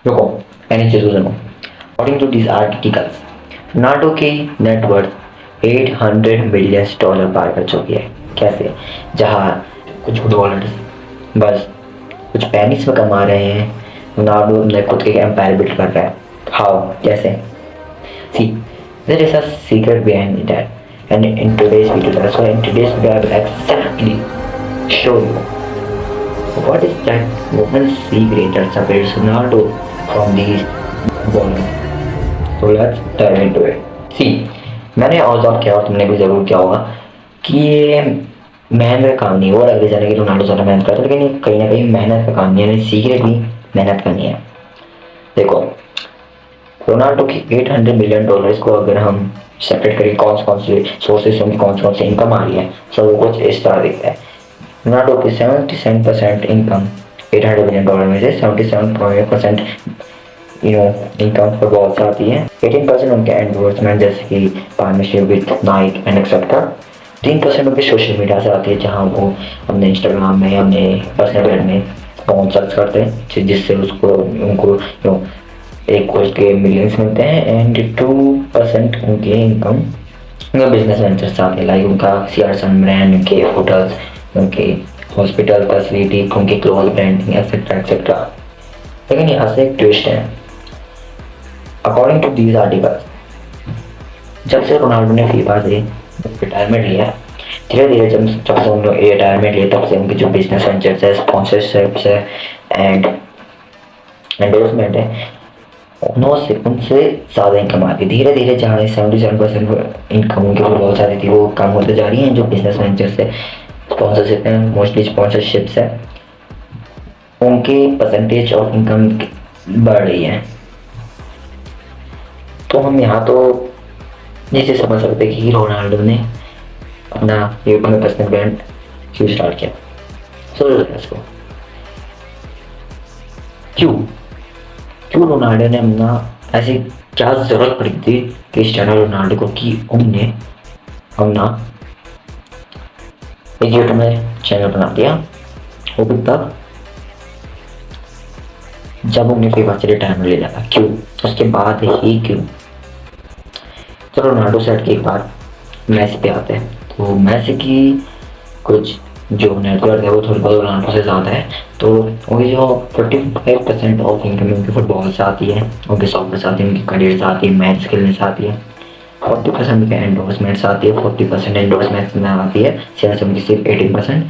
रुको, मैंने चीज़ों सुनो। According to this articles, Ronaldo की नेटवर्थ $800 मिलियन पार कर चुकी है। कैसे? जहाँ कुछ फुटबॉलर्स बस कुछ पेनिस में कमा रहे हैं, रोनाल्डो ने खुद के एम्पायर बिल्ड कर रहा है। हाउ? कैसे? सी, there is a secret behind that, and in today's video, that's why in today's video I will exactly show you what is that woman's secret that separates Ronaldo from these ballers. So let's dive into it. See, मैंने observe किया और तुमने भी ज़रूर किया होगा कि ये मेहनत का काम नहीं है। वो लग जाने कि रोनाल्डो ज़्यादा मेहनत करता है, लेकिन कहीं ना कहीं मेहनत का काम नहीं है, सीक्रेट भी मेहनत का नहीं है। देखो, रोनाल्डो की $800 मिलियन को अगर हम सेपरेट करें कौन से सोर्सेज होंगे, कौन से इनकम आ रही है, सब कुछ इस तरह दिखता है। रोनाल्डो की 77% इनकम $800 मिलियन में से 77% इनकम फुटबॉल से आती है। 18% उनके एंडोर्समेंट जैसे कि partnership with Naik and etcetera. 3% उनके सोशल मीडिया से आती है, जहाँ वो अपने इंस्टाग्राम में अपने पर्सनल ब्रांड में स्पॉन्सर्स करते हैं, जिससे उसको उनको एक कोच के मिलियंस मिलते हैं। एंड 2% उनके इनकम बिजनेस वेंचर से आते हैं, लाइक उनका सीआरसन ब्रांड, उनके होटल्स, उनके हॉस्पिटल फैसिलिटी, उनके क्लोथ ब्रांडिंग एक्सेट्रा एक्सेट्रा। लेकिन यहाँ से एक ट्विस्ट है। अकॉर्डिंग टू दीज आर्टिकल्स, जब से रोनाल्डो ने फीफा से रिटायरमेंट लिया, धीरे धीरे जब से उन्होंने रिटायरमेंट लिया, तब से उनके जो बिजनेस वेंचर्स है, स्पॉन्सरशिप्स है एंड एंडोर्समेंट है, उनसे ज़्यादा इनकम आती है। धीरे धीरे जहाँ 77% इनकम उनकी फुटबॉल से आती थी, वो कम होते जा रही हैं। जो बिजनेस वेंचर्स है, स्पॉन्सरशिप है, मोस्टली स्पॉन्सरशिप्स है, उनकी परसेंटेज ऑफ इनकम बढ़ रही है। तो हम यहाँ तो नीचे समझ सकते हैं कि रोनाल्डो ने अपना यूट्यूब में पर्सनल ब्रांड क्यों स्टार्ट किया। इसको क्यों रोनाल्डो ने अपना ऐसी क्या ज़रूरत पड़ी थी क्रिस्टियानो रोनाल्डो को कि उनने अपना एक यूट्यूब में चैनल बना दिया, वो भी तब जब उन्हें फीफा से रिटायरमेंट ले लिया। क्यों? उसके बाद ही क्यों? तो रोनाल्डो से हटके एक बार मैसी पे आते हैं। तो मैसी की कुछ जो नेटवर्क है वो थोड़ी बहुत रोनाल्डो से ज़्यादा है। तो उनकी जो 45% ऑफ इनकम उनकी फुटबॉल से आती है, उनके सॉकर से आती है, उनकी करियर से आती है, मैच खेलने से आती है। 40% उनके एंडोर्समेंट से आती है, 40% एंडोर्समेंट में आती है। शेयर उनकी सिर्फ 18%,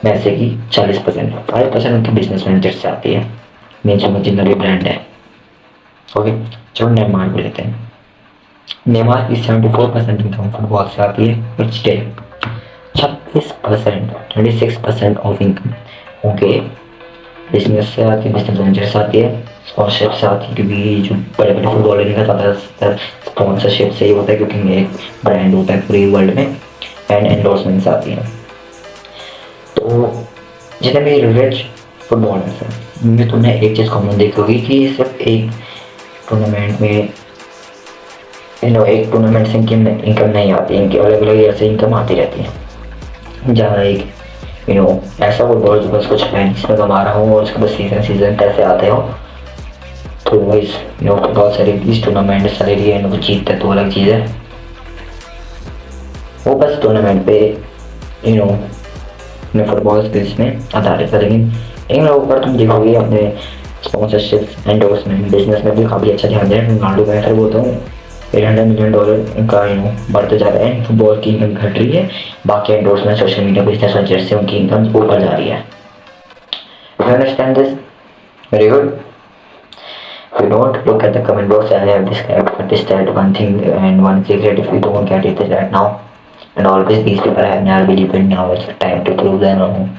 मैसी की 40%, 5% उनके बिजनेस वेंचर से आती है, मेन जितना भी ब्रांड है। ओके, चलो नेमार को लेते हैं। नेमार की 74% इनकम फुटबॉल से आती है, बट स्टिल 26% ऑफ इनकम उनके बिजनेस से आती है, बिजनेस वेंचर से आती है, स्पॉन्सरशिप से आती है, क्योंकि जो बड़े बड़े फुटबॉलर इनका ज़्यादातर स्पॉन्सरशिप से ही होता है, क्योंकि एक ब्रांड होता है पूरी वर्ल्ड में। एंड एंडोर्समेंट्स आती हैं। तो जितने भी रिच फुटबॉलर्स हैं, उनमें तुमने एक चीज़ कॉमन देखोगी कि सिर्फ एक टूर्नामेंट में एक टूर्नामेंट से इनकम नहीं आती, इनकी अलग अलग ऐसे इनकम आती रहती है। जहाँ एक ऐसा फुटबॉल जो बस कुछ मैच में कमा रहा हूँ और उसके बाद सीजन पैसे आते हो, तो वो इस बहुत सारी इस टूर्नामेंट सैलरी है, वो जीतते तो अलग चीज़ है। वो बस टूर्नामेंट पे अपने फुटबॉल स्किल्स में आधारित है। लेकिन इन लोगों पर तुम देखोगे अपने स्पॉन्सरशिप एंडोर्समेंट बिजनेस में भी काफ़ी अच्छा ध्यान दें। रोनाल्डो का ऐसा बोलता हूँ $800 मिलियन उनका बढ़ते जा रहा है, फुटबॉल की इनकम घट रही है, बाकी endorsement social media business venture से उनकी इनकम ऊपर जा रही है। You understand this? Very good. If you don't, look at the comment box. I have described what is that one thing and one secret. If you don't get it right now, and always these people have never believed in now, it's time to prove them wrong.